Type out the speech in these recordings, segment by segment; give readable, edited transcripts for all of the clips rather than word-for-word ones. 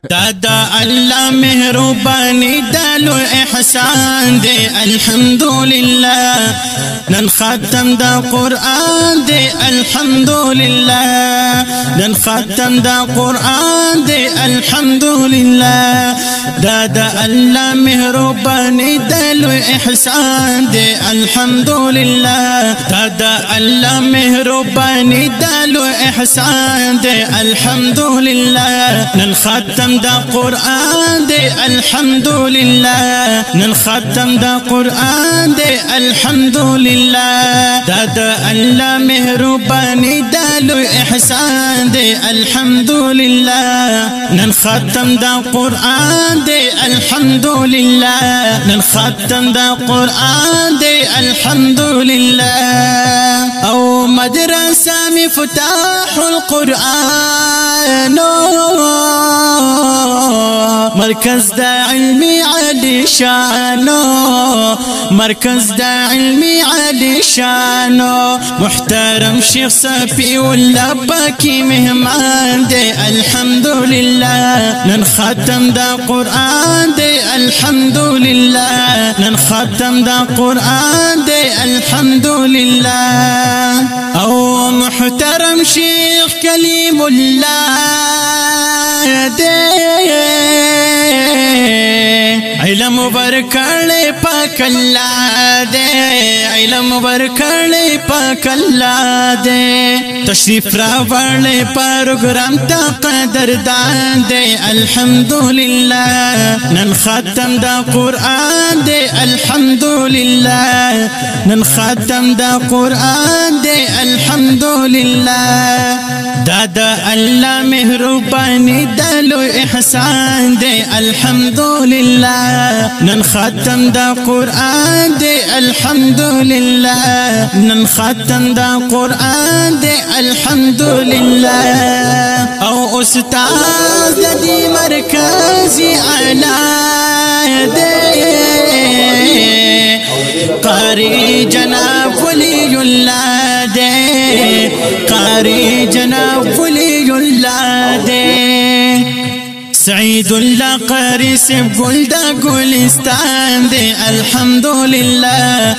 دادا الله مهرباني دالو احسان دي الحمد لله نن ختم دا قرآن دي الحمد لله نن ختم دا قرآن دي الحمد لله دادا الله مهرباني دالو احسان دي الحمد لله دادا الله مهرباني دالو احسان دي الحمد لله نن ختم دا قرآن دي الحمد لله نن ختم دا قرآن دي الحمد لله دادا الله مهرباني دالو احسان دي الحمد لله نن ختم دا قرآن دي الحمد لله نن ختم دا قرآن دي الحمد لله او مدرسة مفتاح القرآن مركز دا علمي عالي شانو مركز دا علمي عالي شانو محترم شيخ صفي واللباكي مهمان دي الحمد لله نن ختم دا قرآن دي الحمد لله نن ختم دا قرآن دي الحمد لله او محترم شيخ كليم الله دي علم ورکړې پاک الله دې علم ورکړې پاک الله دې تشریف راوړې پروګرام ته قدردان دې الحمدلله نن ختم دا قرآن دې الحمدلله نن ختم دا قرآن دې الحمدلله دادا الله مهرباني دالو احسان دې الحمدلله نن ختم دا قرآن دي الحمد لله نن ختم دا قرآن دي الحمد لله او استاذ دي مركزي على دي قاري جناب ولي الله دي قاري جناب ولي الله دي سعيد الله قاري سب قول دا قولستان دي الحمد لله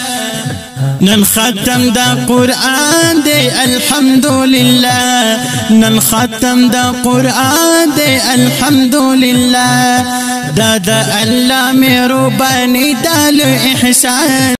نن ختم دا قرآن دي الحمد لله نن ختم دا قرآن دي الحمد لله دادا الله مهرباني دالو احسان